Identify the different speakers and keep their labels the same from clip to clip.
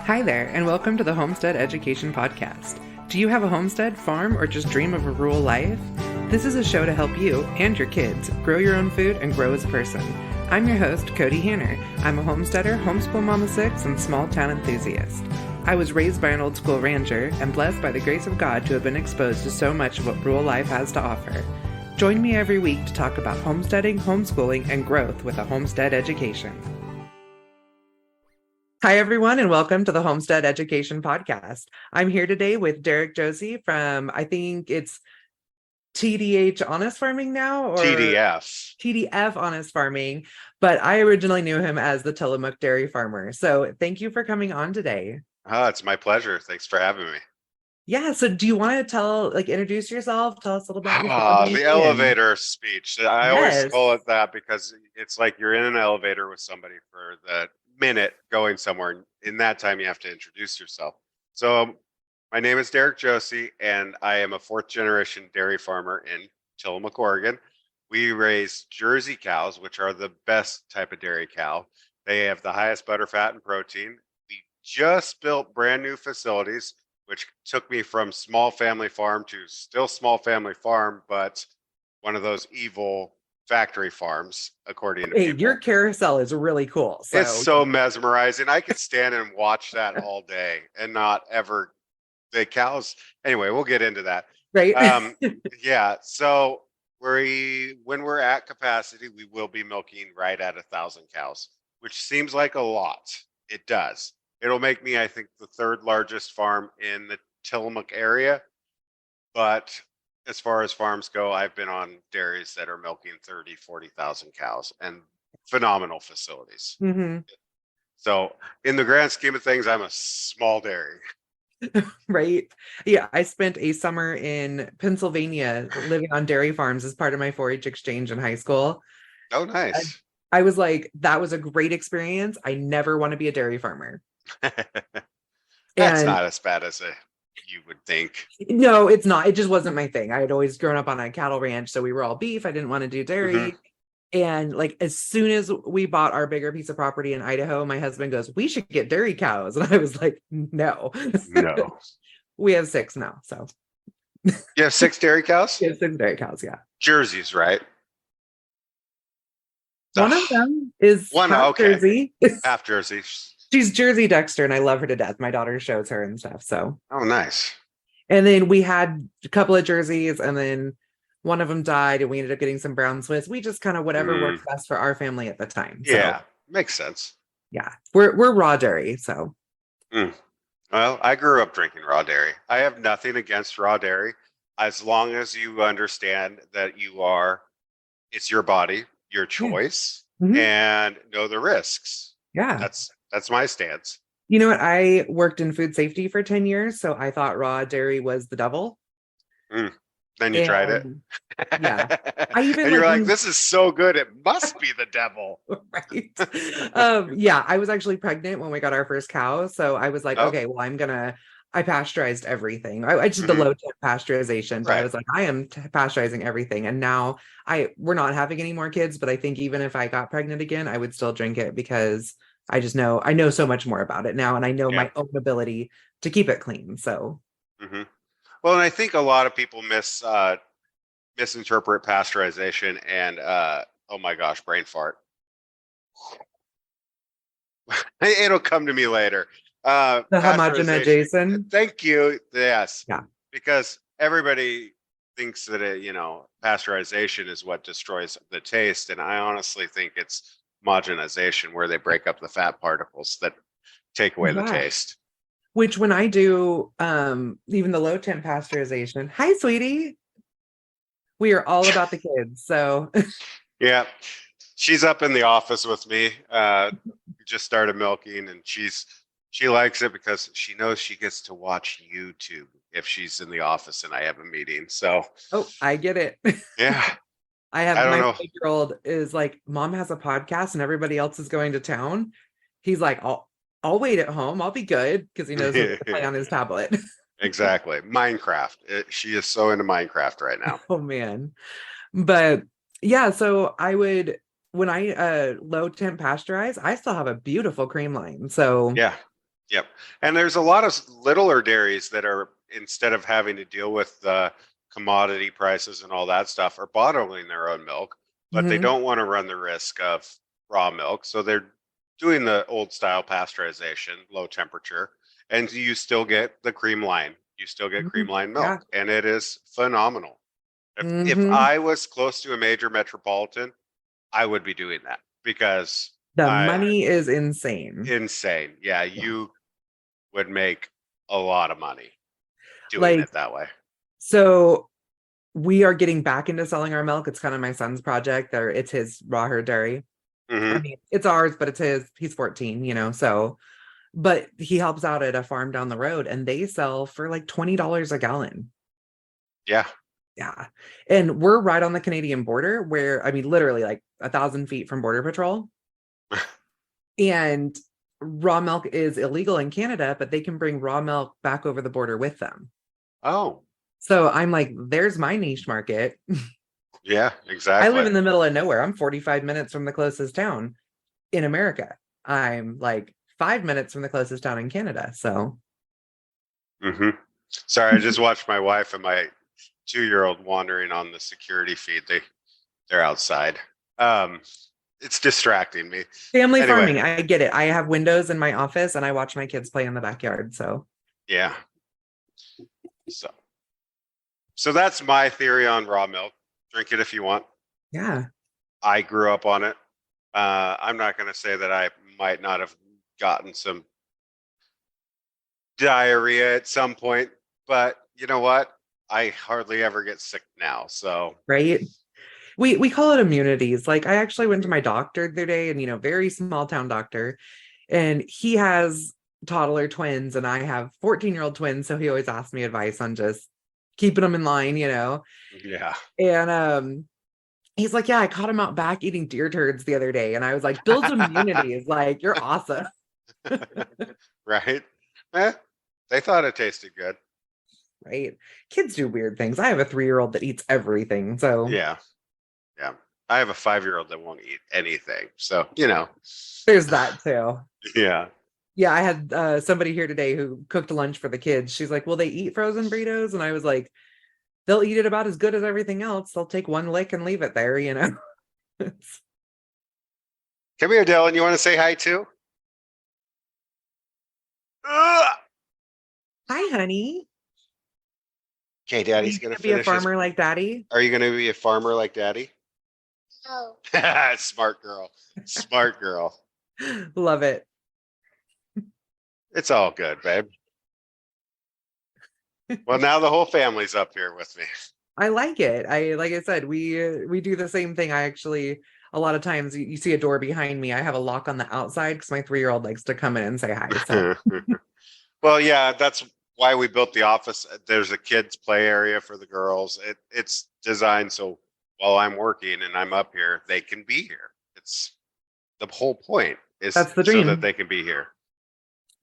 Speaker 1: Hi there, and welcome to the Homestead Education Podcast. Do you have a homestead, farm, or just dream of a rural life? This is a show to help you and your kids grow your own food and grow as a person. I'm your host, Kody Hanner. I'm a homesteader, homeschool mom of 6, and small town enthusiast. I was raised by an old school rancher and blessed by the grace of God to have been exposed to so much of what rural life has to offer. Join me every week to talk about homesteading, homeschooling, and growth with a homestead education. Hi, everyone, and welcome to the Homestead Education Podcast. I'm here today with Derrick Josi from, I think it's TDF Honest Farming now? Or TDF Honest Farming, but I originally knew him as the Tillamook Dairy Farmer. So thank you for coming on today.
Speaker 2: It's my pleasure. Thanks for having me.
Speaker 1: Yeah, so do you want to introduce yourself? Tell us a little about your
Speaker 2: family. The elevator speech. I always call it that because it's like you're in an elevator with somebody for the minute going somewhere. In that time, you have to introduce yourself. So my name is Derrick Josi, and I am a 4th generation dairy farmer in Tillamook, Oregon. We raise Jersey cows, which are the best type of dairy cow. They have the highest butter, fat, and protein. We just built brand new facilities, which took me from small family farm to still small family farm, but one of those evil factory farms, according to people.
Speaker 1: Your carousel is really cool.
Speaker 2: It's so mesmerizing. I could stand and watch that all day and not ever. The cows. Anyway, we'll get into that.
Speaker 1: Right.
Speaker 2: Yeah. So when we're at capacity, we will be milking right at 1,000 cows, which seems like a lot. It does. It'll make me, I think, the 3rd largest farm in the Tillamook area. But as far as farms go, I've been on dairies that are milking 30, 40,000 cows and phenomenal facilities.
Speaker 1: Mm-hmm.
Speaker 2: So in the grand scheme of things, I'm a small dairy.
Speaker 1: Right. Yeah. I spent a summer in Pennsylvania living on dairy farms as part of my 4-H exchange in high school.
Speaker 2: Oh, nice.
Speaker 1: I was like, that was a great experience. I never want to be a dairy farmer.
Speaker 2: That's not as bad as you would think.
Speaker 1: No, it's not. It just wasn't my thing. I had always grown up on a cattle ranch, so we were all beef. I didn't want to do dairy. Mm-hmm. And as soon as we bought our bigger piece of property in Idaho, my husband goes, "We should get dairy cows." And I was like, no. We have 6 now. So
Speaker 2: you have 6 dairy cows?
Speaker 1: We have 6 dairy cows, yeah.
Speaker 2: Jerseys, right?
Speaker 1: One of them is half Jersey.
Speaker 2: Half Jersey.
Speaker 1: She's Jersey Dexter, and I love her to death. My daughter shows her and stuff. So.
Speaker 2: Oh, nice.
Speaker 1: And then we had a couple of jerseys, and then one of them died, and we ended up getting some brown Swiss. We just kind of whatever works best for our family at the time.
Speaker 2: Yeah, makes sense.
Speaker 1: Yeah, we're raw dairy, so.
Speaker 2: Well, I grew up drinking raw dairy. I have nothing against raw dairy, as long as you understand that it's your body, your choice, and know the risks.
Speaker 1: Yeah,
Speaker 2: that's my stance.
Speaker 1: You know what? I worked in food safety for 10 years, so I thought raw dairy was the devil.
Speaker 2: Then you tried it.
Speaker 1: Yeah.
Speaker 2: You're like, this is so good. It must be the devil.
Speaker 1: Right. Yeah. I was actually pregnant when we got our first cow. So I was like, okay, well, I pasteurized everything. I just did the low temp pasteurization, but I was like, I am pasteurizing everything. And now we're not having any more kids, but I think even if I got pregnant again, I would still drink it because I know so much more about it now. And I know my own ability to keep it clean. So.
Speaker 2: Mm-hmm. Well, and I think a lot of people misinterpret pasteurization and, oh my gosh, brain fart. It'll come to me later.
Speaker 1: The homogenization.
Speaker 2: Thank you. Yes.
Speaker 1: Yeah.
Speaker 2: Because everybody thinks that pasteurization is what destroys the taste. And I honestly think it's homogenization, where they break up the fat particles that take away the taste.
Speaker 1: Which when I do even the low temp pasteurization, hi, sweetie. We are all about the kids. So
Speaker 2: yeah, she's up in the office with me. We just started milking, and she likes it because she knows she gets to watch YouTube if she's in the office and I have a meeting. So
Speaker 1: I get it.
Speaker 2: Yeah.
Speaker 1: I have my 5-year-old is like, Mom has a podcast and everybody else is going to town. He's like, I'll wait at home. I'll be good, because he knows to play on his tablet.
Speaker 2: Exactly. Minecraft. She is so into Minecraft right now.
Speaker 1: Oh, man. But yeah, so when I low temp pasteurize, I still have a beautiful cream line. So
Speaker 2: yeah, Yep. And there's a lot of littler dairies that are, instead of having to deal with the commodity prices and all that stuff, are bottling their own milk, but they don't want to run the risk of raw milk. So they're doing the old style pasteurization, low temperature, and you still get the cream line. You still get cream line
Speaker 1: Yeah.
Speaker 2: milk, and it is phenomenal. If
Speaker 1: Mm-hmm.
Speaker 2: I was close to a major metropolitan, I would be doing that because
Speaker 1: The
Speaker 2: I
Speaker 1: money is insane.
Speaker 2: insane. Yeah,
Speaker 1: Yeah.
Speaker 2: you would make a lot of money doing
Speaker 1: Like,
Speaker 2: it that way.
Speaker 1: so we are getting back into selling our milk. It's kind of my son's project. There, it's his raw herd dairy. I
Speaker 2: Hmm.
Speaker 1: mean, it's ours, but it's his. He's 14, so but he helps out at a farm down the road and they sell for like $20 a gallon.
Speaker 2: Yeah.
Speaker 1: Yeah. And we're right on the Canadian border where, I mean, literally like 1,000 feet from Border Patrol. And raw milk is illegal in Canada, but they can bring raw milk back over the border with them.
Speaker 2: Oh,
Speaker 1: So I'm like, there's my niche market.
Speaker 2: yeah,
Speaker 1: I live
Speaker 2: exactly.
Speaker 1: in the middle of nowhere. I'm 45 minutes from the closest town in America. I'm like 5 minutes from the closest town in Canada. So,
Speaker 2: Hmm. Sorry, I just watched my wife and my 2-year-old wandering on the security feed. They're outside. Um, it's distracting me.
Speaker 1: family
Speaker 2: Anyway,
Speaker 1: farming, I get it. I have windows in my office and I watch my kids play in the backyard. So,
Speaker 2: yeah. So that's my theory on raw milk. Drink it if you want.
Speaker 1: yeah.
Speaker 2: I grew up on it. I'm not going to say that I might not have gotten some diarrhea at some point, but you know what? I hardly ever get sick now. So,
Speaker 1: Right. We call it immunities. Like I actually went to my doctor the other day and very small town doctor and he has toddler twins and I have 14-year-old twins. So he always asks me advice on just keeping them in line.
Speaker 2: yeah.
Speaker 1: And he's like, yeah, I caught him out back eating deer turds the other day. And I was like, builds immunities. Like, you're awesome.
Speaker 2: Right? Eh, they thought it tasted good.
Speaker 1: Right. Kids do weird things. I have a 3-year-old that eats everything. So
Speaker 2: Yeah. Yeah. I have a 5-year-old that won't eat anything. So,
Speaker 1: there's that too.
Speaker 2: yeah.
Speaker 1: Yeah, I had somebody here today who cooked lunch for the kids. She's like, will they eat frozen burritos? And I was like, they'll eat it about as good as everything else. They'll take one lick and leave it there.
Speaker 2: Come here, Dylan. You want to say hi too? Ugh!
Speaker 1: Hi, honey.
Speaker 2: Okay,
Speaker 1: Are
Speaker 2: Daddy's
Speaker 1: you
Speaker 2: going
Speaker 1: gonna
Speaker 2: to
Speaker 1: be a
Speaker 2: finish his.
Speaker 1: farmer like Daddy?
Speaker 2: Are you going to be a farmer like Daddy?
Speaker 3: No.
Speaker 2: Smart girl. Smart girl.
Speaker 1: Love it.
Speaker 2: It's all good, babe. Well, now the whole family's up here with me.
Speaker 1: I like it. Like I said, we do the same thing. I actually a lot of times you see a door behind me. I have a lock on the outside because my 3-year-old likes to come in and say hi. So
Speaker 2: Well, yeah, that's why we built the office. There's a kids' play area for the girls. It's designed so while I'm working and I'm up here, they can be here. It's the whole point is
Speaker 1: that's the
Speaker 2: so that
Speaker 1: dream.
Speaker 2: they can be here.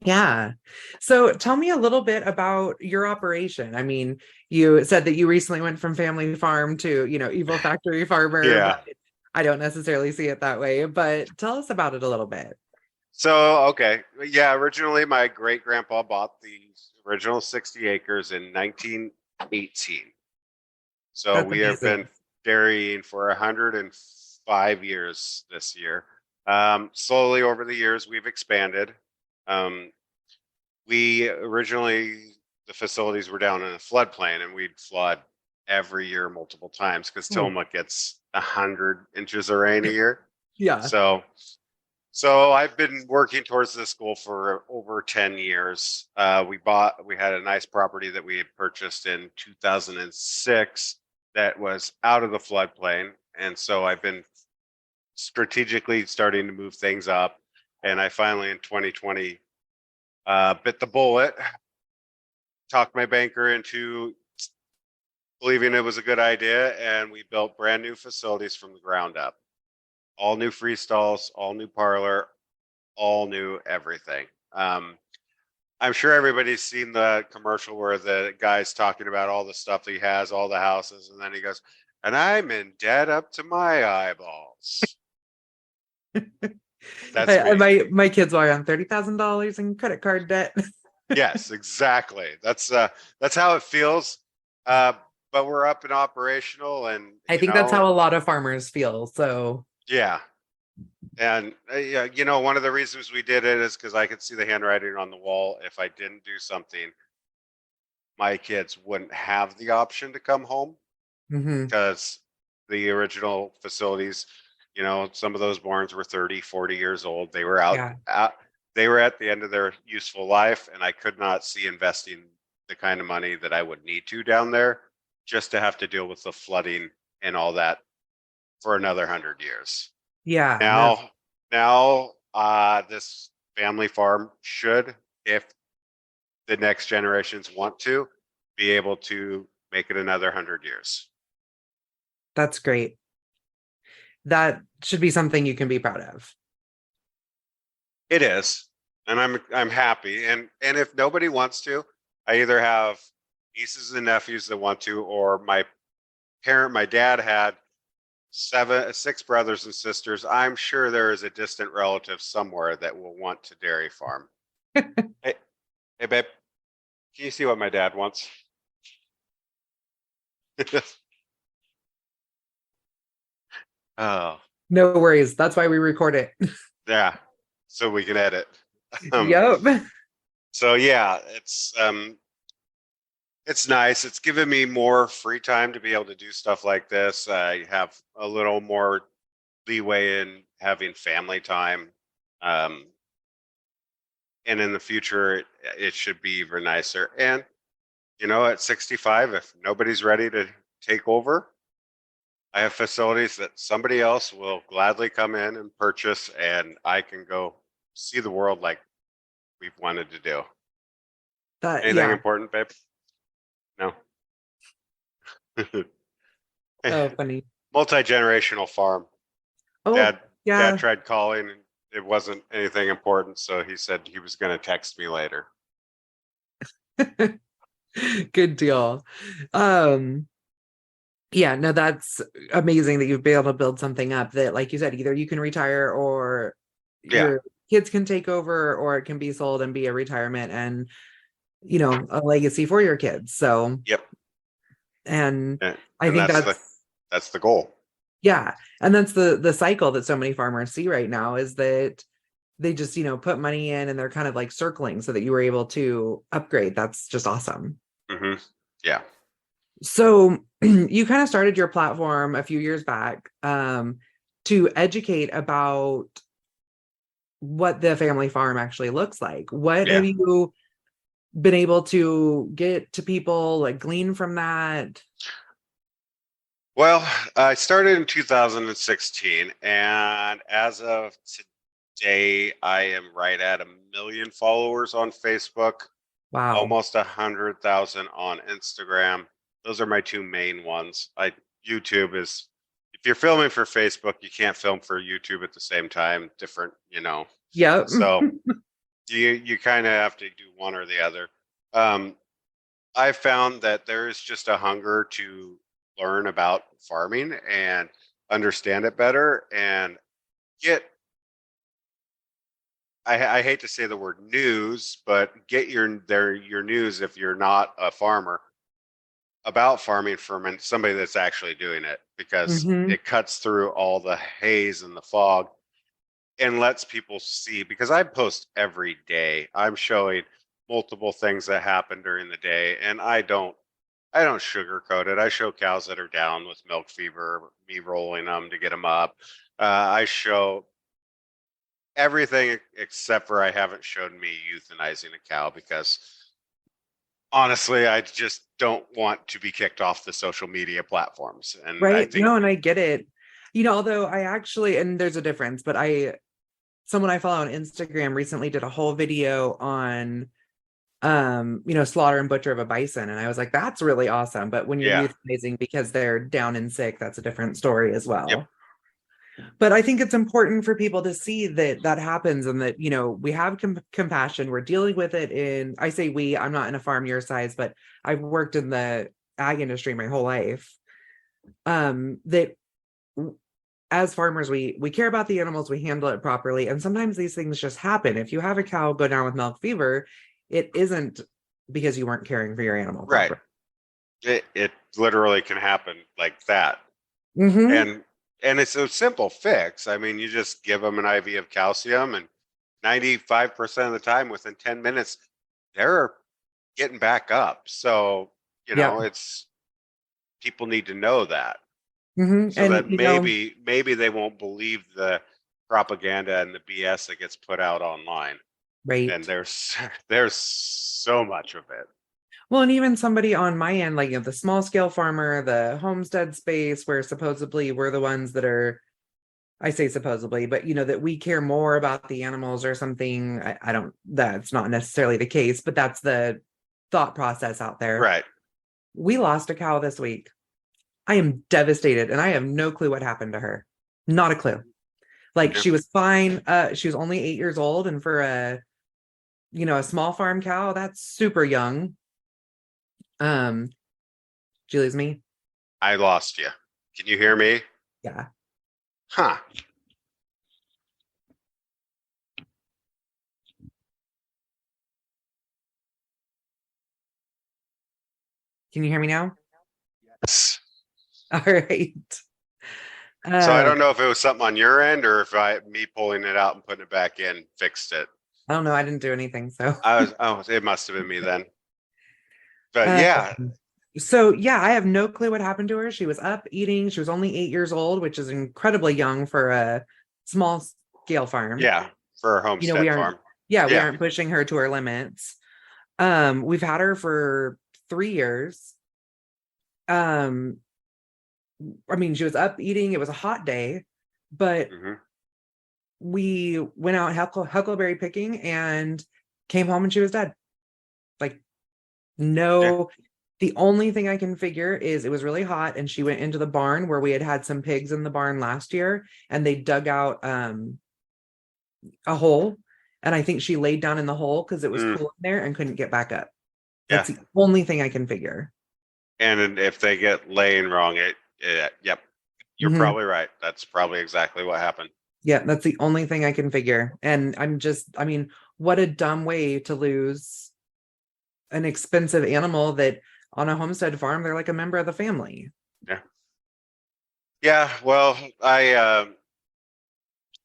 Speaker 1: Yeah. So tell me a little bit about your operation. I mean, you said that you recently went from family farm to, evil factory farmer,
Speaker 2: Yeah.
Speaker 1: but I don't necessarily see it that way. But tell us about it a little bit.
Speaker 2: So, okay. Yeah, originally my great grandpa bought the original 60 acres in 1918. So
Speaker 1: That's
Speaker 2: we have
Speaker 1: amazing.
Speaker 2: been dairying for 105 years this year. Slowly over the years, we've expanded. Um, we originally, the facilities were down in a floodplain and we'd flood every year multiple times because
Speaker 1: Oh,
Speaker 2: Tillamook gets 100 inches of rain a year.
Speaker 1: yeah.
Speaker 2: So I've been working towards this goal for over 10 years. We had a nice property that we had purchased in 2006 that was out of the floodplain. And so I've been strategically starting to move things up. And I finally in 2020 bit the bullet, talked my banker into believing it was a good idea. And we built brand new facilities from the ground up. All new free stalls, all new parlor, all new everything. I'm sure everybody's seen the commercial where the guy's talking about all the stuff he has, all the houses, and then he goes, and I'm in debt up to my eyeballs. That's me.
Speaker 1: My kids are on $30,000 in credit card debt.
Speaker 2: Yes, exactly. That's how it feels. But we're up and operational, and
Speaker 1: I think that's how a lot of farmers feel. So
Speaker 2: yeah. And yeah, one of the reasons we did it is because I could see the handwriting on the wall. If I didn't do something, my kids wouldn't have the option to come home because the original facilities, some of those barns were 30, 40 years old. They were they were at the end of their useful life, and I could not see investing the kind of money that I would need to down there just to have to deal with the flooding and all that for another 100 years.
Speaker 1: Yeah.
Speaker 2: Now, this family farm should, if the next generations want to, be able to make it another 100 years.
Speaker 1: That's great. That should be something you can be proud of.
Speaker 2: It is, and I'm happy. And if nobody wants to, I either have nieces and nephews that want to, or my dad had 6 brothers and sisters. I'm sure there is a distant relative somewhere that will want to dairy farm. Hey, babe, can you see what my dad wants? Oh,
Speaker 1: no worries. That's why we record it.
Speaker 2: Yeah, so we can edit.
Speaker 1: Yep.
Speaker 2: So yeah, it's nice. It's given me more free time to be able to do stuff like this. I have a little more leeway in having family time. And in the future, it should be even nicer. And, at 65, if nobody's ready to take over, I have facilities that somebody else will gladly come in and purchase, and I can go see the world like we've wanted to do. Anything important, babe? No.
Speaker 1: Oh, funny.
Speaker 2: Multi-generational farm.
Speaker 1: Oh,
Speaker 2: Dad tried calling, and it wasn't anything important, so he said he was going to text me later.
Speaker 1: Good deal. Yeah, no, that's amazing that you've been able to build something up that, like you said, either you can retire or your kids can take over, or it can be sold and be a retirement and, a legacy for your kids. So,
Speaker 2: yep.
Speaker 1: And I think
Speaker 2: that's the goal.
Speaker 1: Yeah. And that's the cycle that so many farmers see right now, is that they just, put money in and they're kind of like circling so that you were able to upgrade. That's just awesome.
Speaker 2: Mm-hmm. Yeah.
Speaker 1: So you kind of started your platform a few years back to educate about what the family farm actually looks like. What have you been able to get to people, like glean from that?
Speaker 2: Well, I started in 2016, and as of today, I am right at 1 million followers on Facebook.
Speaker 1: Wow.
Speaker 2: Almost 100,000 on Instagram. Those are my 2 main ones. YouTube is, if you're filming for Facebook, you can't film for YouTube at the same time. Different,
Speaker 1: Yep.
Speaker 2: So you kind of have to do one or the other. I found that there is just a hunger to learn about farming and understand it better, and get, I hate to say the word news, but get your news, if you're not a farmer, about farming from somebody that's actually doing it, because it cuts through all the haze and the fog and lets people see. Because I post every day. I'm showing multiple things that happen during the day, and I don't sugarcoat it. I show cows that are down with milk fever, me rolling them to get them up. I show everything except for I haven't shown me euthanizing a cow, because honestly, I just don't want to be kicked off the social media platforms. And
Speaker 1: right. And I get it. Although I actually, and there's a difference, but someone I follow on Instagram recently did a whole video on slaughter and butcher of a bison, and I was like, that's really awesome. But when you're euthanizing because they're down and sick, that's a different story as well.
Speaker 2: Yep.
Speaker 1: But I think it's important for people to see that happens, and that we have compassion. We're dealing with it I say I'm not in a farm your size, but I've worked in the ag industry my whole life. That as farmers, we care about the animals, we handle it properly, and sometimes these things just happen. If you have a cow go down with milk fever, it isn't because you weren't caring for your animal
Speaker 2: Right.
Speaker 1: properly.
Speaker 2: It literally can happen like that.
Speaker 1: Mm-hmm.
Speaker 2: And it's a simple fix. I mean, you just give them an IV of calcium, and 95% of the time, within 10 minutes, they're getting back up. So,
Speaker 1: Yeah.
Speaker 2: it's people need to know that,
Speaker 1: Mm-hmm.
Speaker 2: so
Speaker 1: And
Speaker 2: that maybe they won't believe the propaganda and the BS that gets put out online. And
Speaker 1: right.
Speaker 2: there's so much of it.
Speaker 1: Well, and even somebody on my end, like the small scale farmer, the homestead space, where supposedly we're the ones that are, I say supposedly, but that we care more about the animals or something. I don't, that's not necessarily the case, but that's the thought process out there.
Speaker 2: Right.
Speaker 1: We lost a cow this week. I am devastated and I have no clue what happened to her. Not a clue. Like
Speaker 2: Yeah.
Speaker 1: she was fine. She was only 8 years old. And for a small farm cow, that's super young. Did you lose me?
Speaker 2: I lost you. Can you hear me?
Speaker 1: Yeah.
Speaker 2: Huh.
Speaker 1: Can you hear me now?
Speaker 2: Yes.
Speaker 1: All right.
Speaker 2: So I
Speaker 1: Um,
Speaker 2: don't know if it was something on your end, or if me pulling it out and putting it back in fixed it.
Speaker 1: I don't know. I didn't do anything. So,
Speaker 2: It must have been me then. But
Speaker 1: uh,
Speaker 2: yeah,
Speaker 1: so yeah, I have no clue what happened to her. She was up eating. She was only 8 years old, which is incredibly young for a small scale farm.
Speaker 2: yeah, for a
Speaker 1: We
Speaker 2: homestead
Speaker 1: aren't,
Speaker 2: farm.
Speaker 1: yeah, we
Speaker 2: Yeah.
Speaker 1: aren't pushing her to her limits. We've had her for 3 years. Um, I mean, she was up eating. It was a hot day, but
Speaker 2: Hmm.
Speaker 1: we went out huckleberry picking and came home and she was dead. Like,
Speaker 2: Yeah.
Speaker 1: no, the only thing I can figure is it was really hot and she went into the barn where we had some pigs in the barn last year and they dug out a hole. And I think she laid down in the hole because it was
Speaker 2: Mm,
Speaker 1: cool in there and couldn't get back up.
Speaker 2: yeah.
Speaker 1: That's the only thing I can figure.
Speaker 2: And if they get laying wrong, yep, you're
Speaker 1: Mm-hmm.
Speaker 2: probably right. That's probably exactly what happened.
Speaker 1: Yeah, that's the only thing I can figure. And I mean, what a dumb way to lose an expensive animal that on a homestead farm, they're like a member of the family.
Speaker 2: Yeah. Yeah. Well,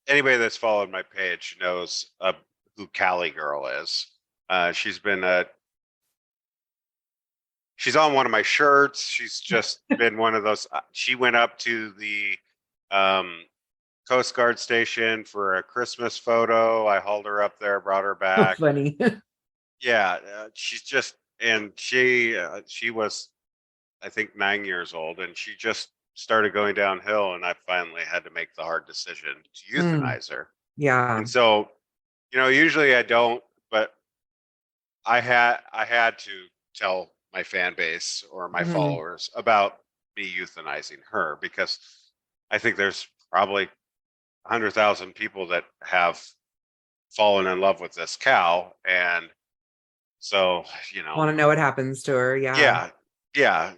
Speaker 2: anybody that's followed my page knows who Cali Girl is. She's been she's on one of my shirts. She's just been one of those. She went up to the um, Coast Guard station for a Christmas photo. I hauled her up there, brought her
Speaker 1: So
Speaker 2: back.
Speaker 1: funny.
Speaker 2: Yeah, she's just, and she was, I think, 9 years old, and she just started going downhill, and I finally had to make the hard decision to
Speaker 1: Mm,
Speaker 2: euthanize her.
Speaker 1: yeah.
Speaker 2: And so, usually I don't, but I had to tell my fan base or my
Speaker 1: Mhm.
Speaker 2: followers about me euthanizing her, because I think there's probably 100,000 people that have fallen in love with this cow. And so,
Speaker 1: Want to know what happens to her? Yeah.
Speaker 2: yeah, yeah.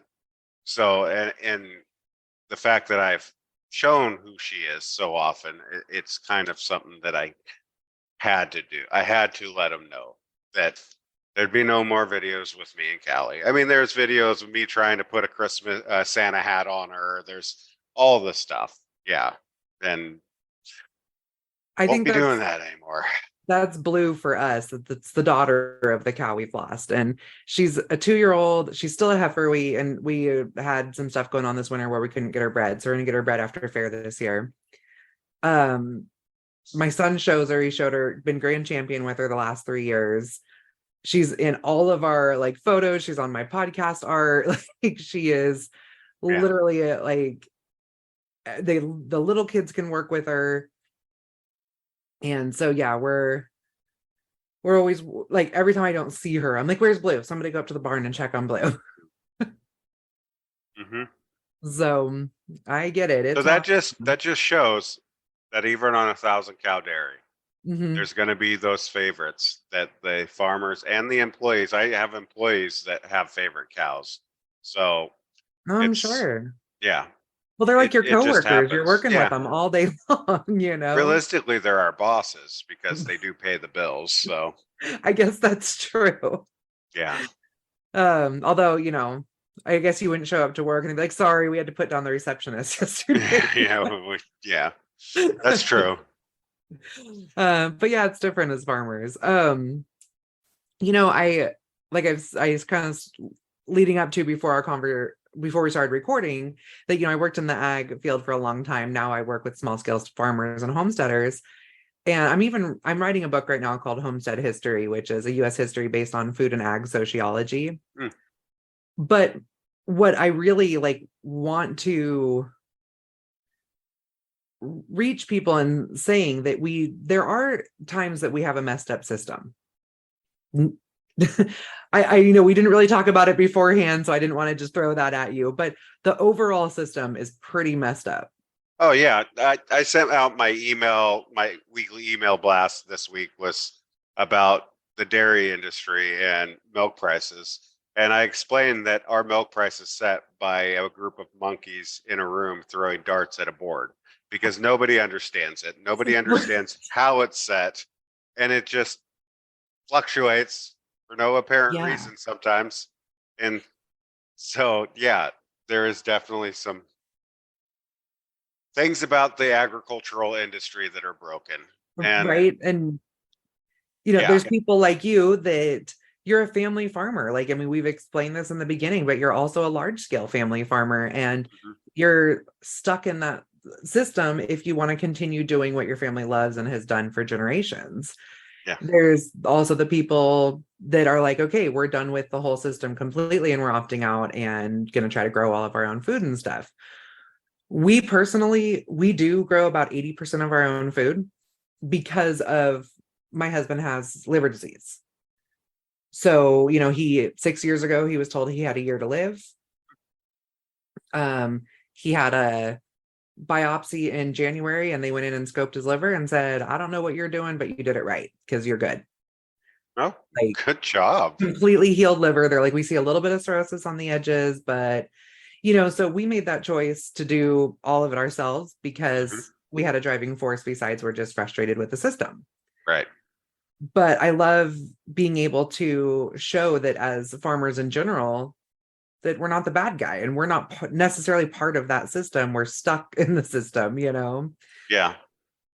Speaker 2: So, and the fact that I've shown who she is so often, it's kind of something that I had to do. I had to let them know that there'd be no more videos with me and Callie. I mean, there's videos of me trying to put a Christmas Santa hat on her. There's all the stuff. Yeah. And
Speaker 1: I
Speaker 2: won't
Speaker 1: think
Speaker 2: be doing that anymore.
Speaker 1: that's blue for us. That's the daughter of the cow we've lost. And she's a 2 year old. She's still a heifer. We had some stuff going on this winter where we couldn't get her bred. So we're gonna get her bred after fair this year. Um, my son shows her, he showed her, been grand champion with her the last 3 years. She's in all of our like photos, she's on my podcast art. Like she is
Speaker 2: Yeah.
Speaker 1: literally like the little kids can work with her. And so yeah, we're always like, every time I don't see her, I'm like, where's Blue? Somebody go up to the barn and check on Blue.
Speaker 2: Hmm.
Speaker 1: So I get it.
Speaker 2: So
Speaker 1: It's
Speaker 2: that just shows that even on 1,000 cow dairy,
Speaker 1: mm-hmm.
Speaker 2: there's going to be those favorites that the farmers and the employees. I have employees that have favorite cows. So
Speaker 1: I'm
Speaker 2: it's,
Speaker 1: sure.
Speaker 2: yeah.
Speaker 1: Well, they're like your
Speaker 2: It just
Speaker 1: coworkers. You're
Speaker 2: happens.
Speaker 1: working with
Speaker 2: Yeah.
Speaker 1: them all day long,
Speaker 2: Realistically, they're our bosses because they do pay the bills. So
Speaker 1: I guess that's true.
Speaker 2: yeah.
Speaker 1: Although, I guess you wouldn't show up to work and be like, sorry, we had to put down the receptionist yesterday.
Speaker 2: Yeah, that's true.
Speaker 1: But yeah, it's different as farmers. I was kind of leading up to before we started recording that, I worked in the ag field for a long time. Now I work with small scale farmers and homesteaders. And I'm writing a book right now called Homestead History, which is a US history based on food and ag sociology.
Speaker 2: Mm.
Speaker 1: But what I really want to reach people in saying that there are times that we have a messed up system. We didn't really talk about it beforehand, so I didn't want to just throw that at you, but the overall system is pretty messed up.
Speaker 2: Oh yeah, I sent out my weekly email blast this week was about the dairy industry and milk prices. And I explained that our milk price is set by a group of monkeys in a room throwing darts at a board because nobody understands it. Nobody understands how it's set. And it just fluctuates for no apparent reason sometimes. And so, yeah, there is definitely some things about the agricultural industry that are broken.
Speaker 1: Right. And, there's people like you that you're a family farmer. We've explained this in the beginning, but you're also a large scale family farmer and you're stuck in that system if you want to continue doing what your family loves and has done for generations.
Speaker 2: Yeah.
Speaker 1: There's also the people that are like, okay, we're done with the whole system completely and we're opting out and going to try to grow all of our own food and stuff. We do grow about 80% of our own food because of my husband has liver disease. So, 6 years ago, he was told he had a year to live. He had a biopsy in January and they went in and scoped his liver and said, I don't know what you're doing, but you did it right because you're good.
Speaker 2: Oh, good job.
Speaker 1: Completely healed liver. They're like, we see a little bit of cirrhosis on the edges, but so we made that choice to do all of it ourselves because we had a driving force besides we're just frustrated with the system.
Speaker 2: Right.
Speaker 1: But I love being able to show that as farmers in general, that we're not the bad guy and we're not necessarily part of that system. We're stuck in the system,
Speaker 2: Yeah.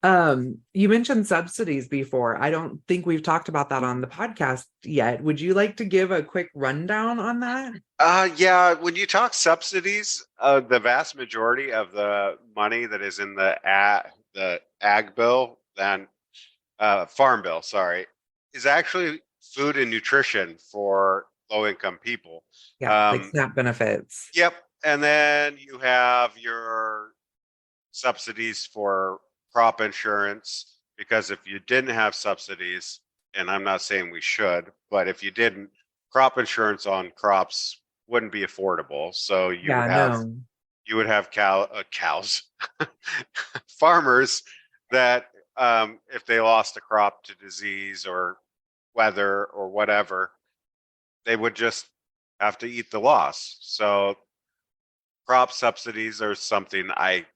Speaker 1: You mentioned subsidies before. I don't think we've talked about that on the podcast yet. Would you like to give a quick rundown on that?
Speaker 2: Yeah. When you talk subsidies, the vast majority of the money that is in the ag bill and farm bill, is actually food and nutrition for low-income people.
Speaker 1: Yeah, like SNAP benefits.
Speaker 2: Yep. And then you have your subsidies for crop insurance, because if you didn't have subsidies, and I'm not saying we should, but if you didn't, crop insurance on crops wouldn't be affordable. So you would have cows, farmers that if they lost a crop to disease or weather or whatever, they would just have to eat the loss. So crop subsidies are something I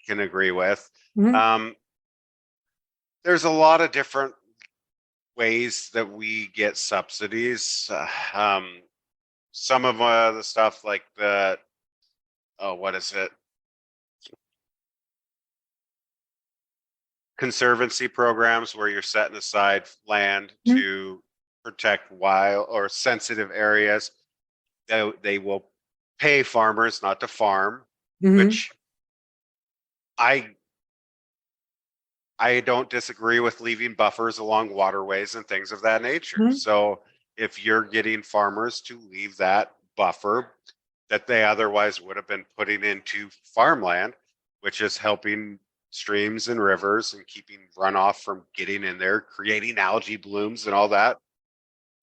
Speaker 2: can agree with. There's a lot of different ways that we get subsidies. Some of the stuff like what is it? Conservancy programs where you're setting aside land to protect wild or sensitive areas. They will pay farmers not to farm, which I don't disagree with leaving buffers along waterways and things of that nature. So if you're getting farmers to leave that buffer that they otherwise would have been putting into farmland, which is helping streams and rivers and keeping runoff from getting in there, creating algae blooms and all that,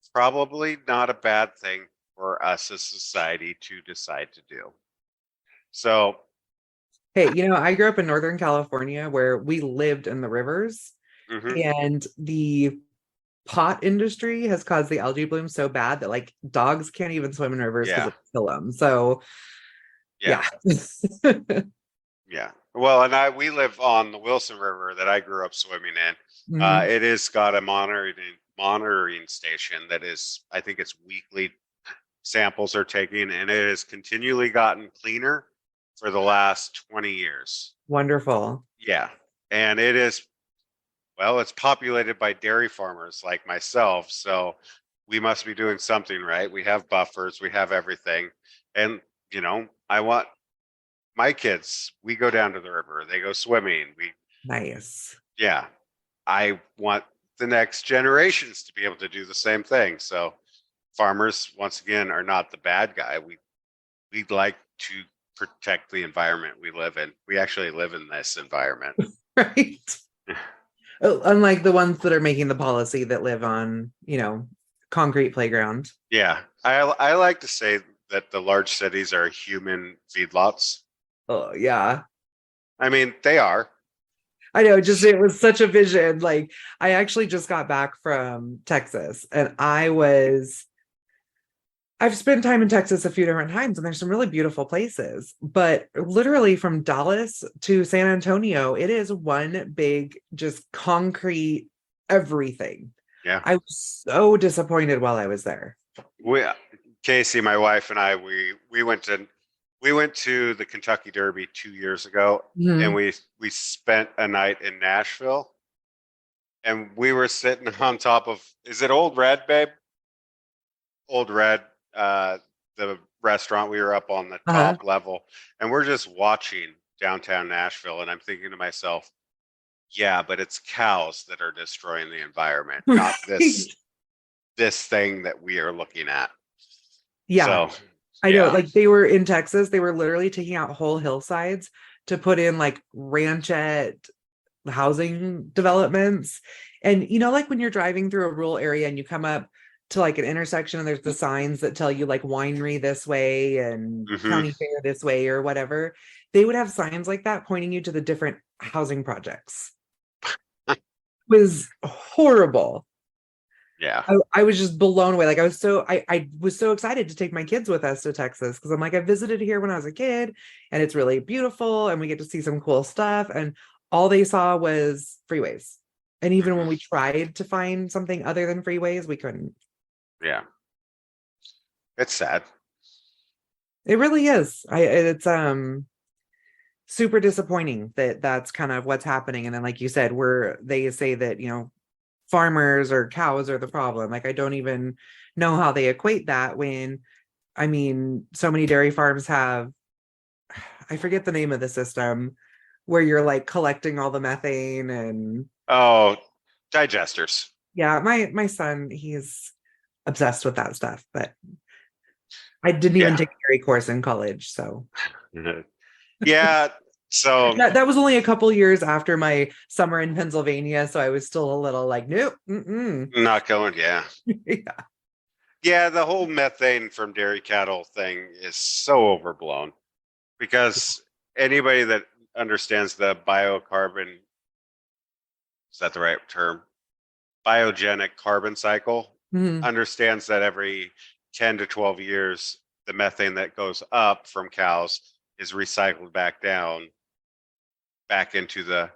Speaker 2: it's probably not a bad thing for us as society to decide to do. So,
Speaker 1: hey, I grew up in Northern California where we lived in the rivers, and the pot industry has caused the algae bloom so bad that dogs can't even swim in rivers because it kill them. So
Speaker 2: Yeah. Yeah. Well, and we live on the Wilson River that I grew up swimming in.
Speaker 1: Mhm.
Speaker 2: It has got a monitoring station that is, I think it's weekly samples are taken, and it has continually gotten cleaner for the last 20 years.
Speaker 1: Wonderful.
Speaker 2: Yeah. And it is, well, it's populated by dairy farmers like myself. So we must be doing something right. We have buffers, we have everything. And, I want my kids, we go down to the river, they go swimming.
Speaker 1: Nice.
Speaker 2: Yeah, I want the next generations to be able to do the same thing. So farmers, once again, are not the bad guy. We'd like to protect the environment we live in. We actually live in this environment.
Speaker 1: Right. Unlike the ones that are making the policy that live on, concrete playground.
Speaker 2: Yeah, I like to say that the large cities are human feedlots.
Speaker 1: Oh, yeah.
Speaker 2: I mean, they are.
Speaker 1: I know, it was such a vision. Like, I actually just got back from Texas, and I've spent time in Texas a few different times, and there's some really beautiful places. But literally from Dallas to San Antonio, it is one big, just concrete everything.
Speaker 2: Yeah.
Speaker 1: I was so disappointed while I was there.
Speaker 2: Casey, my wife, and I, we went to the Kentucky Derby 2 years ago, and we spent a night in Nashville, and we were sitting on top of, is it Old Red, babe? Old Red, the restaurant. We were up on the top level, and we're just watching downtown Nashville, and I'm thinking to myself, yeah, but it's cows that are destroying the environment, not this thing that we are looking at.
Speaker 1: Yeah. So, I know, like, they were in Texas, they were literally taking out whole hillsides to put in like ranchette housing developments. And like when you're driving through a rural area and you come up to like an intersection and there's the signs that tell you like winery this way and county fair this way or whatever, they would have signs like that pointing you to the different housing projects. It was horrible.
Speaker 2: Yeah.
Speaker 1: I was just blown away. Like, I was so excited to take my kids with us to Texas, because I'm like, I visited here when I was a kid and it's really beautiful and we get to see some cool stuff. And all they saw was freeways. And even when we tried to find something other than freeways, we couldn't.
Speaker 2: Yeah. It's sad.
Speaker 1: It really is. It's super disappointing that that's kind of what's happening. And then, like you said, they say that, farmers or cows are the problem. Like, I don't even know how they equate that when, I mean, so many dairy farms have, I forget the name of the system, where you're like collecting all the methane and
Speaker 2: digesters.
Speaker 1: Yeah, my son, he's obsessed with that stuff, but I didn't even take a dairy course in college, so
Speaker 2: yeah. So
Speaker 1: that was only a couple years after my summer in Pennsylvania, so I was still a little like, nope,
Speaker 2: not going. Yeah. Yeah, the whole methane from dairy cattle thing is so overblown, because anybody that understands the biocarbon, is that the right term? Biogenic carbon cycle, understands that every 10 to 12 years, the methane that goes up from cows is recycled back into the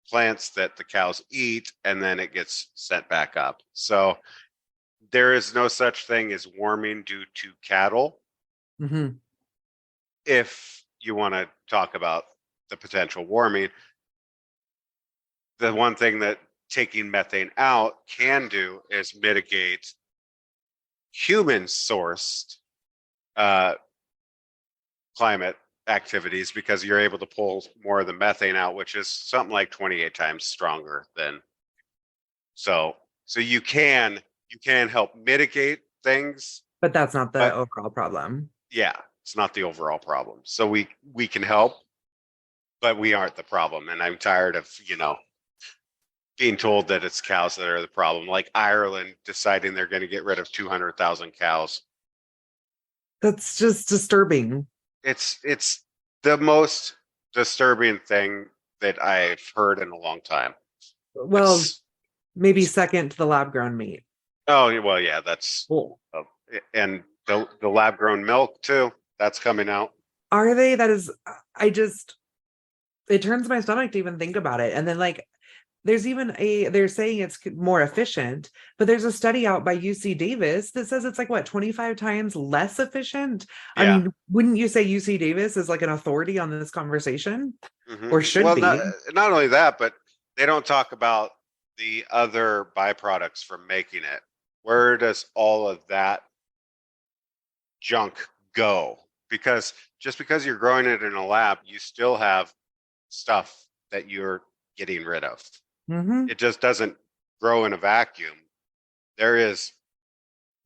Speaker 2: plants that the cows eat, and then it gets sent back up. So there is no such thing as warming due to cattle. If you want to talk about the potential warming, the one thing that taking methane out can do is mitigate human-sourced climate activities, because you're able to pull more of the methane out, which is something like 28 times stronger than. So you can help mitigate things,
Speaker 1: but that's not the overall problem.
Speaker 2: Yeah, it's not the overall problem. So we can help, but we aren't the problem. And I'm tired of being told that it's cows that are the problem, like Ireland deciding they're going to get rid of 200,000 cows.
Speaker 1: That's just disturbing.
Speaker 2: It's the most disturbing thing that I've heard in a long time.
Speaker 1: Well, maybe second to the lab-grown meat.
Speaker 2: Oh, well, yeah, that's cool. And the lab-grown milk too, that's coming out.
Speaker 1: Are they? That is, I just, it turns my stomach to even think about it. And then like, they're saying it's more efficient, but there's a study out by UC Davis that says it's like what, 25 times less efficient. I
Speaker 2: Yeah.
Speaker 1: mean, wouldn't you say UC Davis is like an authority on this conversation, or
Speaker 2: Mm-hmm.
Speaker 1: should
Speaker 2: Well,
Speaker 1: be?
Speaker 2: not only that, but they don't talk about the other byproducts from making it. Where does all of that junk go? Because just because you're growing it in a lab, you still have stuff that you're getting rid of.
Speaker 1: Mm-hmm.
Speaker 2: It just doesn't grow in a vacuum. There is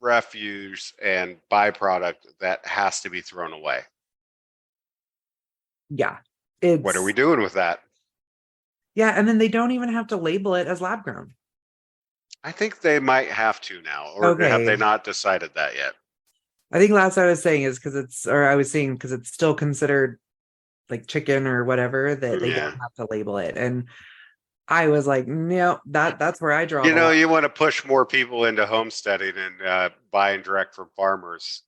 Speaker 2: refuse and byproduct that has to be thrown away.
Speaker 1: Yeah,
Speaker 2: What are we
Speaker 1: it's
Speaker 2: doing with that?
Speaker 1: yeah, and then they don't even have to label it as lab grown.
Speaker 2: I think they might have to now, or have they
Speaker 1: Okay.
Speaker 2: not decided that yet?
Speaker 1: I think last I was saying is because it's, or I was saying because it's still considered like chicken or whatever, that they
Speaker 2: Yeah.
Speaker 1: don't have to label it. And I was like, no, that's where I draw
Speaker 2: You
Speaker 1: the
Speaker 2: know,
Speaker 1: line.
Speaker 2: you want to push more people into homesteading and buying direct from farmers.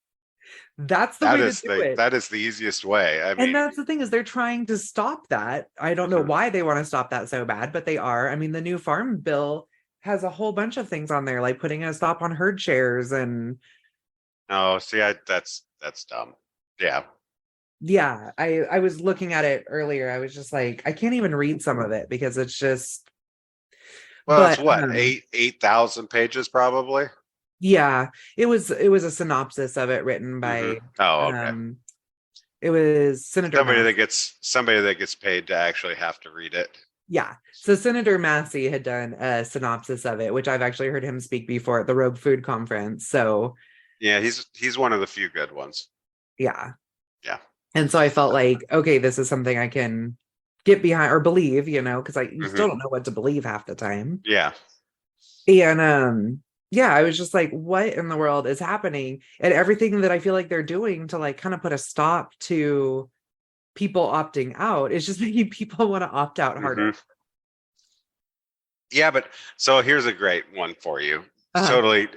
Speaker 1: That's the way to do it.
Speaker 2: That is the easiest way. I
Speaker 1: And
Speaker 2: mean,
Speaker 1: that's the thing, is they're trying to stop that. I don't know
Speaker 2: mhm.
Speaker 1: why they want to stop that so bad, but they are. I mean, the new farm bill has a whole bunch of things on there, like putting a stop on herd shares and
Speaker 2: No, see, that's dumb. Yeah.
Speaker 1: yeah, I was looking at it earlier. I was just like, I can't even read some of it because it's just,
Speaker 2: Well, it's
Speaker 1: but
Speaker 2: what, 8,000 pages probably.
Speaker 1: yeah, it was a synopsis of it written
Speaker 2: Hmm.
Speaker 1: by
Speaker 2: Oh, okay.
Speaker 1: um it was Senator Massey.
Speaker 2: Somebody that gets paid to actually have to read it.
Speaker 1: Yeah. So Senator Massey had done a synopsis of it, which I've actually heard him speak before at the Rogue Food Conference. So
Speaker 2: Yeah, he's one of the few good ones.
Speaker 1: yeah.
Speaker 2: Yeah.
Speaker 1: And so I felt like, okay, this is something I can get behind or believe, because you
Speaker 2: Hmm.
Speaker 1: still don't know what to believe half the time.
Speaker 2: Yeah.
Speaker 1: And yeah, I was just like, what in the world is happening? And everything that I feel like they're doing to like kind of put a stop to people opting out is just making people want to opt out harder.
Speaker 2: Hmm. Yeah, but so here's a great one for you.
Speaker 1: Uh-huh.
Speaker 2: Totally,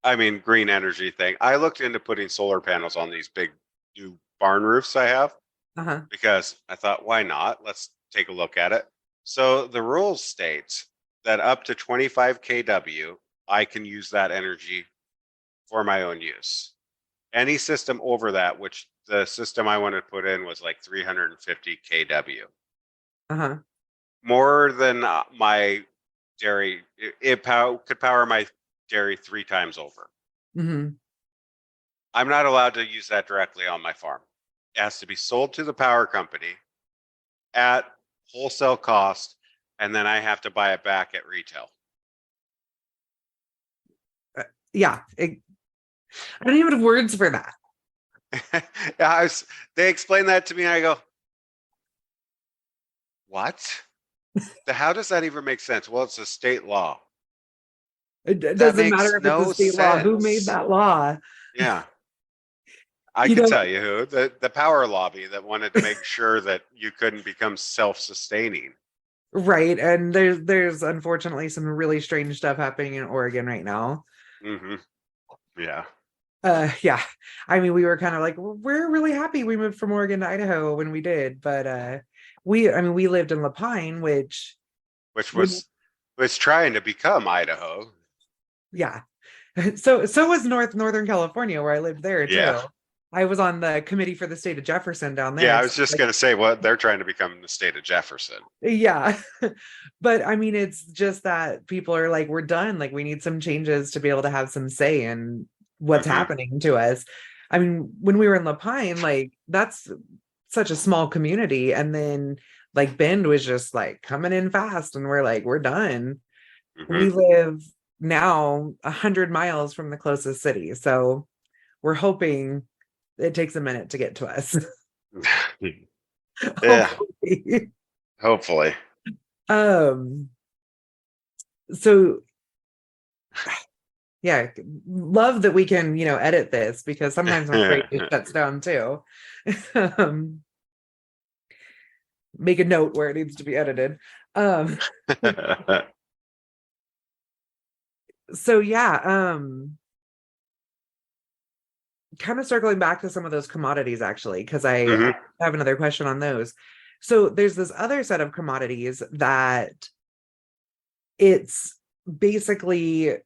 Speaker 2: I mean, green energy thing. I looked into putting solar panels on these big new barn roofs I have
Speaker 1: Uh-huh.
Speaker 2: because I thought, why not? Let's take a look at it. So the rules states that up to 25 kW, I can use that energy for my own use. Any system over that, which the system I wanted to put in was like 350 kW,
Speaker 1: Uh-huh.
Speaker 2: more than my dairy. Could power my dairy 3 times over.
Speaker 1: Mm-hmm.
Speaker 2: I'm not allowed to use that directly on my farm. It has to be sold to the power company at wholesale cost, and then I have to buy it back at retail.
Speaker 1: Yeah. I don't even have words for that.
Speaker 2: They explained that to me, and I go, what? How does that even make sense? Well, it's a state law.
Speaker 1: It
Speaker 2: That
Speaker 1: doesn't
Speaker 2: makes
Speaker 1: matter if it's a
Speaker 2: no
Speaker 1: state law. Who made
Speaker 2: sense.
Speaker 1: that law?
Speaker 2: Yeah. I
Speaker 1: You
Speaker 2: could
Speaker 1: know,
Speaker 2: tell you who, the power lobby that wanted to make sure that you couldn't become self-sustaining.
Speaker 1: right. And there's unfortunately some really strange stuff happening in Oregon right now.
Speaker 2: Hmm. Yeah.
Speaker 1: Yeah. I mean, we were kind of like, we're really happy we moved from Oregon to Idaho when we did, but we lived in Lapine, which
Speaker 2: Which
Speaker 1: when
Speaker 2: was trying to become Idaho.
Speaker 1: yeah. So was Northern California, where I lived there
Speaker 2: Yeah.
Speaker 1: too. I was on the committee for the state of Jefferson down
Speaker 2: Yeah,
Speaker 1: there.
Speaker 2: I
Speaker 1: So
Speaker 2: was just
Speaker 1: like,
Speaker 2: gonna say what they're trying to become the state of Jefferson.
Speaker 1: yeah. But I mean, it's just that people are like, we're done. Like, we need some changes to be able to have some say in what's
Speaker 2: Hmm.
Speaker 1: happening to us. I mean, when we were in Lapine, like, that's such a small community. And then, like, Bend was just like coming in fast, and we're like, we're done.
Speaker 2: Hmm.
Speaker 1: We live now 100 miles from the closest city. So we're hoping it takes a minute to get to us.
Speaker 2: Yeah,
Speaker 1: Hopefully.
Speaker 2: hopefully.
Speaker 1: Um, so yeah, love that we can, edit this, because sometimes I'm afraid it shuts down too. um, make a note where it needs to be edited. Um, so yeah, kind of circling back to some of those commodities, actually, because
Speaker 2: Mm-hmm.
Speaker 1: I have another question on those. So there's this other set of commodities that it's basically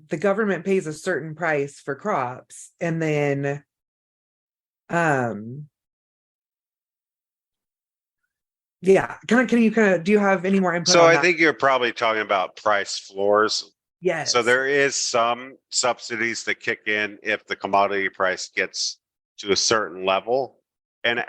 Speaker 1: the government pays a certain price for crops, and then yeah, do you have any more input
Speaker 2: So
Speaker 1: on
Speaker 2: I
Speaker 1: that?
Speaker 2: think you're probably talking about price floors. So
Speaker 1: Yes.
Speaker 2: there is some subsidies that kick in if the commodity price gets to a certain level. And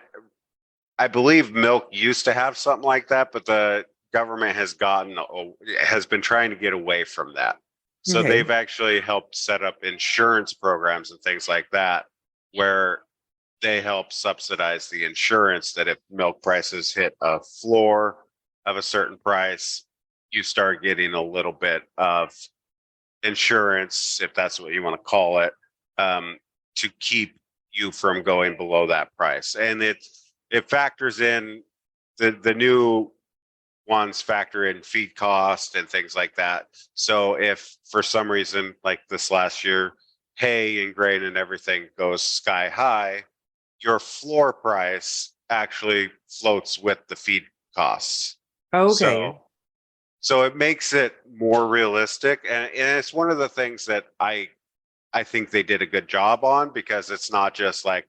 Speaker 2: I believe milk used to have something like that, but the government has been trying to get away from that. So
Speaker 1: Okay.
Speaker 2: they've actually helped set up insurance programs and things like that, where they help subsidize the insurance that if milk prices hit a floor of a certain price, you start getting a little bit of insurance, if that's what you want to call it, to keep you from going below that price. And it factors in the new ones factor in feed cost and things like that. So if for some reason, like this last year, hay and grain and everything goes sky high, your floor price actually floats with the feed costs.
Speaker 1: Okay.
Speaker 2: So it makes it more realistic, and it's one of the things that I think they did a good job on, because it's not just like,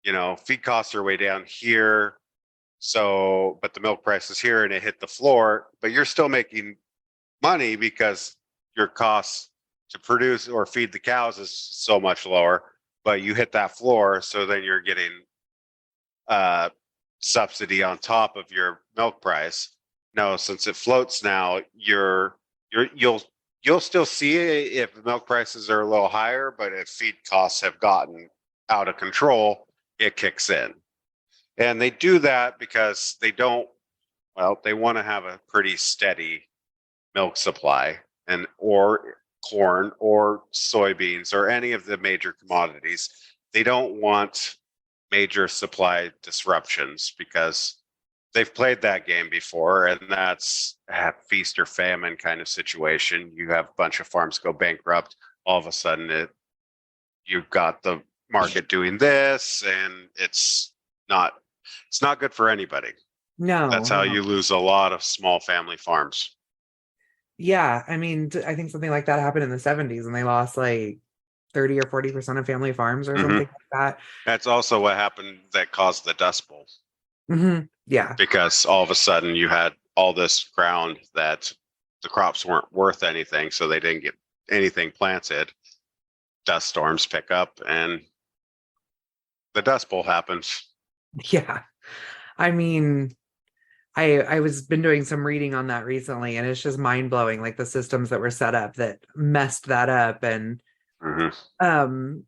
Speaker 2: feed costs are way down here, so but the milk price is here and it hit the floor, but you're still making money because your costs to produce or feed the cows is so much lower, but you hit that floor, so then you're getting subsidy on top of your milk price. No, since it floats now, you'll still see it if the milk prices are a little higher, but if feed costs have gotten out of control, it kicks in. And they do that because they want to have a pretty steady milk supply, and or corn or soybeans or any of the major commodities. They don't want major supply disruptions, because they've played that game before, and that's a feast or famine kind of situation. You have a bunch of farms go bankrupt, all of a sudden you've got the market doing this, and it's not good for anybody.
Speaker 1: No,
Speaker 2: That's how
Speaker 1: no.
Speaker 2: you lose a lot of small family farms.
Speaker 1: Yeah, I mean, I think something like that happened in the 70s and they lost like 30 or 40% of family farms or
Speaker 2: Mm-hmm.
Speaker 1: something like that.
Speaker 2: That's also what happened that caused the Dust Bowl,
Speaker 1: Yeah.
Speaker 2: because all of a sudden you had all this ground that the crops weren't worth anything, so they didn't get anything planted. Dust storms pick up, and the Dust Bowl happens.
Speaker 1: Yeah. I mean, I was been doing some reading on that recently, and it's just mind blowing, like the systems that were set up that messed that up. And
Speaker 2: Mm-hmm.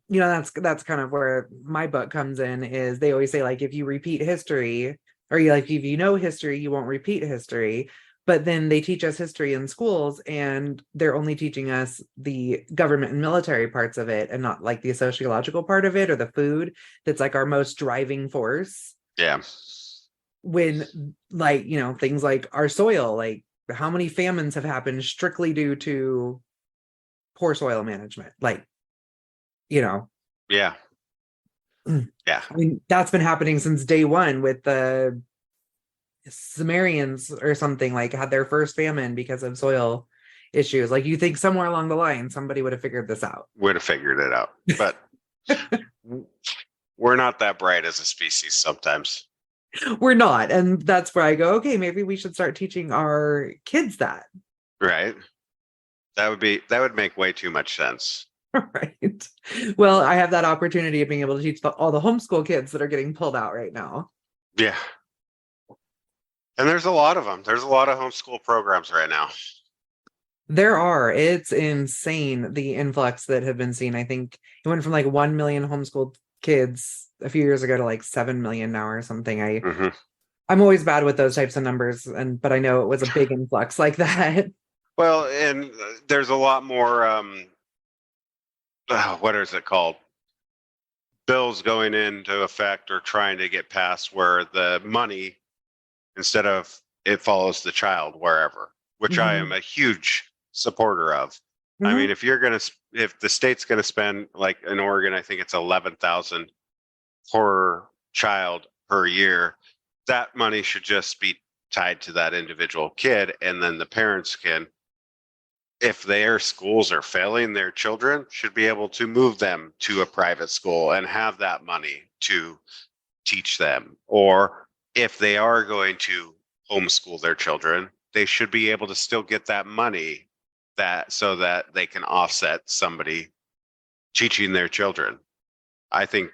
Speaker 1: that's kind of where my book comes in. Is they always say, like, if you repeat history, or you like, if you know history, you won't repeat history. But then they teach us history in schools, and they're only teaching us the government and military parts of it, and not like the sociological part of it or the food that's like our most driving force.
Speaker 2: Yeah.
Speaker 1: When, like, things like our soil, like how many famines have happened strictly due to poor soil management, like, you know
Speaker 2: Yeah. Yeah.
Speaker 1: I mean, that's been happening since day one with the Sumerians or something, like had their first famine because of soil issues. Like, you think somewhere along the line somebody would have figured this out.
Speaker 2: Would have figured it out, but we're not that bright as a species sometimes.
Speaker 1: We're not, and that's where I go, okay, maybe we should start teaching our kids that.
Speaker 2: Right. That would make way too much sense.
Speaker 1: Right. Well, I have that opportunity of being able to teach all the homeschool kids that are getting pulled out right now.
Speaker 2: Yeah. And there's a lot of them. There's a lot of homeschool programs right now.
Speaker 1: There are. It's insane, the influx that have been seen. I think it went from like 1 million homeschooled kids a few years ago to like 7 million now or something.
Speaker 2: Mm-hmm.
Speaker 1: I'm always bad with those types of numbers, but I know it was a big influx like that.
Speaker 2: Well, and there's a lot more, what is it called? Bills going into effect or trying to get passed, where the money, instead of it follows the child wherever, which I am a huge supporter of. I mean, if you're going to if the state's going to spend, like in Oregon, I think it's 11,000 per child per year, that money should just be tied to that individual kid. And then the parents can, if their schools are failing their children, should be able to move them to a private school and have that money to teach them. Or if they are going to homeschool their children, they should be able to still get that money, that so that they can offset somebody teaching their children. I think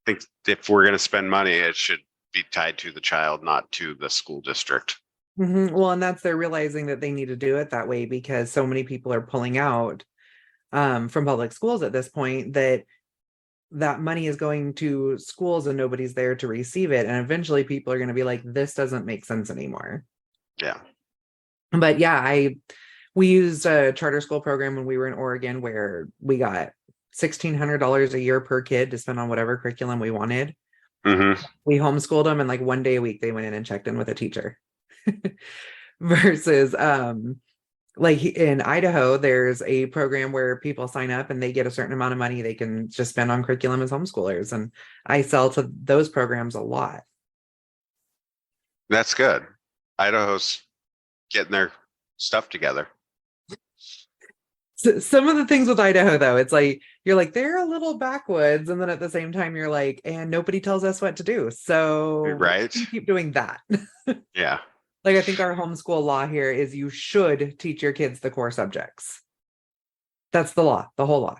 Speaker 2: if we're going to spend money, it should be tied to the child, not to the school district.
Speaker 1: Mm-hmm. Well, and they're realizing that they need to do it that way because so many people are pulling out from public schools at this point that money is going to schools and nobody's there to receive it. And eventually people are going to be like, this doesn't make sense anymore.
Speaker 2: Yeah.
Speaker 1: But yeah, we used a charter school program when we were in Oregon where we got $1,600 a year per kid to spend on whatever curriculum we wanted.
Speaker 2: Mm-hmm.
Speaker 1: We homeschooled them, and like one day a week they went in and checked in with a teacher. Versus like in Idaho, there's a program where people sign up and they get a certain amount of money they can just spend on curriculum as homeschoolers. And I sell to those programs a lot.
Speaker 2: That's good. Idaho's getting their stuff together.
Speaker 1: So some of the things with Idaho, though, it's like, you're like, they're a little backwoods. And then at the same time, you're like, and nobody tells us what to do. So
Speaker 2: right,
Speaker 1: keep doing that.
Speaker 2: Yeah.
Speaker 1: Like, I think our homeschool law here is you should teach your kids the core subjects. That's the law, the whole law.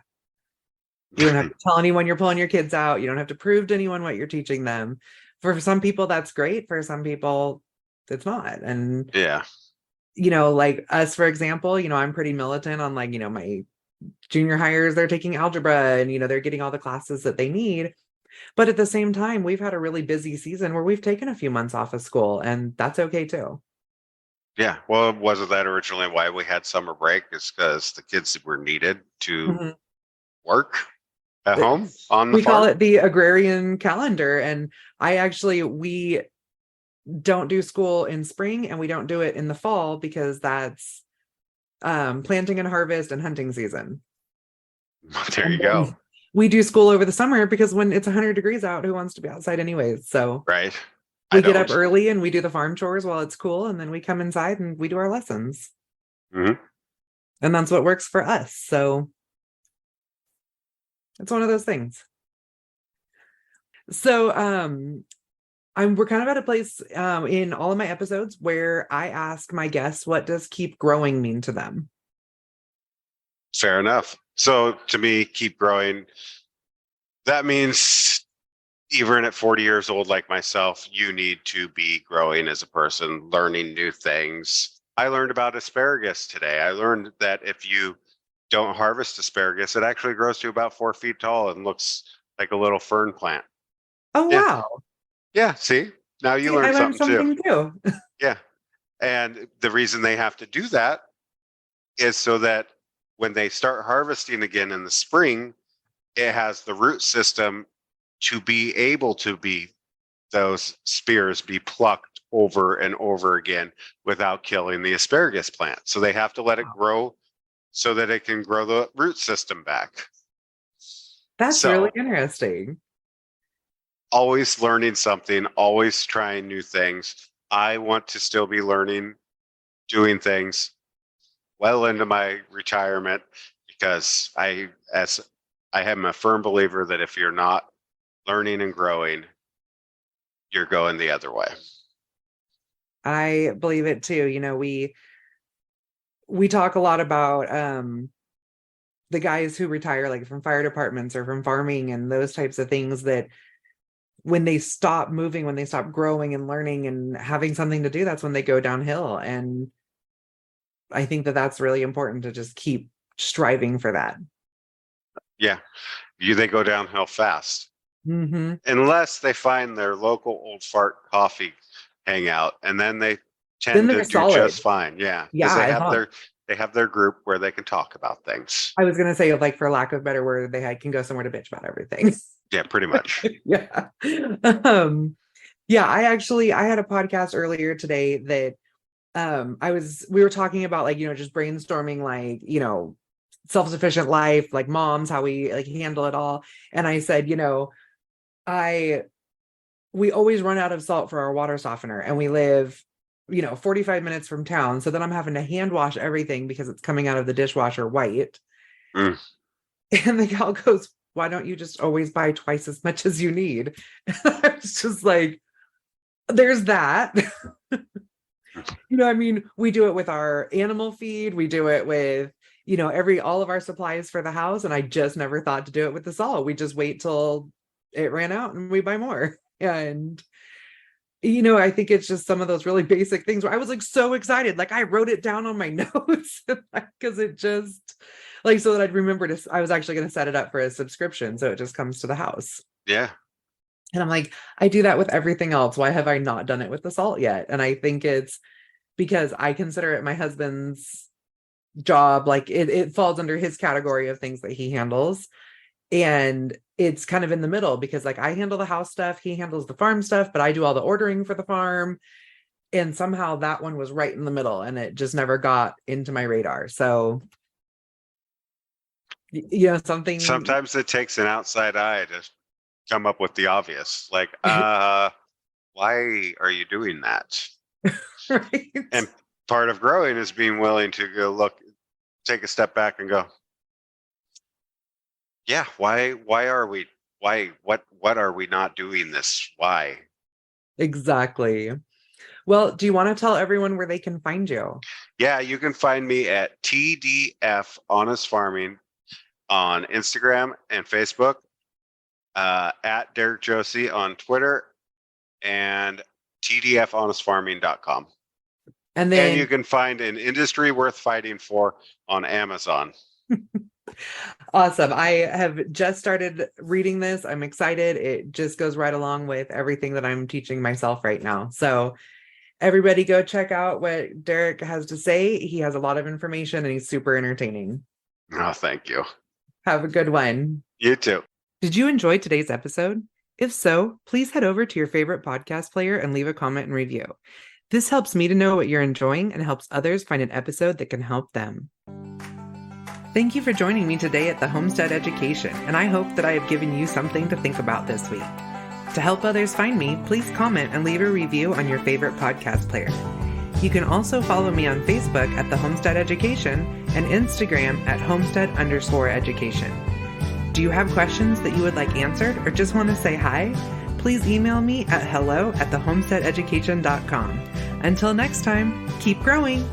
Speaker 1: You don't have to tell anyone you're pulling your kids out. You don't have to prove to anyone what you're teaching them. For some people, that's great. For some people, it's not. And
Speaker 2: yeah,
Speaker 1: like us, for example, I'm pretty militant on like, my junior hires, they're taking algebra and, they're getting all the classes that they need. But at the same time, we've had a really busy season where we've taken a few months off of school, and that's okay too.
Speaker 2: Yeah. Well, wasn't that originally why we had summer break? Is because the kids were needed to work at home on the
Speaker 1: farm. We call it the agrarian calendar. And we don't do school in spring and we don't do it in the fall because that's planting and harvest and hunting season.
Speaker 2: There you go.
Speaker 1: We do school over the summer because when it's 100 degrees out, who wants to be outside anyways? So
Speaker 2: right.
Speaker 1: We get up early and we do the farm chores while it's cool. And then we come inside and we do our lessons.
Speaker 2: Mm-hmm.
Speaker 1: And that's what works for us. So it's one of those things. So we're kind of at a place in all of my episodes where I ask my guests, what does keep growing mean to them?
Speaker 2: Fair enough. So to me, keep growing, that means even at 40 years old, like myself, you need to be growing as a person, learning new things. I learned about asparagus today. I learned that if you don't harvest asparagus, it actually grows to about 4 feet tall and looks like a little fern plant.
Speaker 1: Oh, wow.
Speaker 2: Yeah. See, now you learned something too. Yeah. And the reason they have to do that is so that when they start harvesting again in the spring, it has the root system to be able to be those spears be plucked over and over again without killing the asparagus plant. So they have to let it grow so that it can grow the root system back.
Speaker 1: That's really interesting.
Speaker 2: Always learning something, always trying new things. I want to still be learning, doing things well into my retirement because I am a firm believer that if you're not learning and growing, you're going the other way.
Speaker 1: I believe it too. We talk a lot about the guys who retire like from fire departments or from farming and those types of things, that when they stop moving, when they stop growing and learning and having something to do, that's when they go downhill. And I think that that's really important to just keep striving for that.
Speaker 2: Yeah. They go downhill fast.
Speaker 1: Mm-hmm.
Speaker 2: Unless they find their local old fart coffee hangout, and then they tend to do just fine. Yeah. Because they have their group where they can talk about things.
Speaker 1: I was going to say, like, for lack of a better word, they can go somewhere to bitch about everything.
Speaker 2: Yeah, pretty much.
Speaker 1: Yeah. I had a podcast earlier today that we were talking about, like, just brainstorming, like, self-sufficient life, like moms, how we like handle it all. And I said, we always run out of salt for our water softener, and we live 45 minutes from town. So then I'm having to hand wash everything because it's coming out of the dishwasher white. And the gal goes, why don't you just always buy twice as much as you need? And I was just like, there's that. We do it with our animal feed. We do it with, all of our supplies for the house. And I just never thought to do it with the salt. We just wait till it ran out and we buy more. And, I think it's just some of those really basic things where I was like so excited. Like I wrote it down on my notes because it just like, so that I'd remember I was actually going to set it up for a subscription. So it just comes to the house.
Speaker 2: Yeah.
Speaker 1: And I'm like, I do that with everything else. Why have I not done it with the salt yet? And I think it's because I consider it my husband's job. Like it falls under his category of things that he handles. And it's kind of in the middle because like I handle the house stuff, he handles the farm stuff, but I do all the ordering for the farm. And somehow that one was right in the middle and it just never got into my radar. So,
Speaker 2: sometimes it takes an outside eye to come up with the obvious, like, why are you doing that?
Speaker 1: Right.
Speaker 2: And part of growing is being willing to go take a step back and go, yeah, what are we not doing this? Why?
Speaker 1: Exactly. Well, do you want to tell everyone where they can find you?
Speaker 2: Yeah, you can find me at TDF Honest Farming on Instagram and Facebook, at Derrick Josi on Twitter, and tdfhonestfarming.com. And you can find An Industry Worth Fighting For on Amazon.
Speaker 1: Awesome. I have just started reading this. I'm excited. It just goes right along with everything that I'm teaching myself right now. So everybody go check out what Derrick has to say. He has a lot of information and he's super entertaining.
Speaker 2: Oh, thank you.
Speaker 1: Have a good one.
Speaker 2: You too.
Speaker 1: Did you enjoy today's episode? If so, please head over to your favorite podcast player and leave a comment and review. This helps me to know what you're enjoying and helps others find an episode that can help them. Thank you for joining me today at the Homestead Education, and I hope that I have given you something to think about this week. To help others find me, please comment and leave a review on your favorite podcast player. You can also follow me on Facebook at the Homestead Education and Instagram at Homestead_education. Do you have questions that you would like answered or just want to say hi? Please email me at hello@thehomesteadeducation.com. Until next time, keep growing!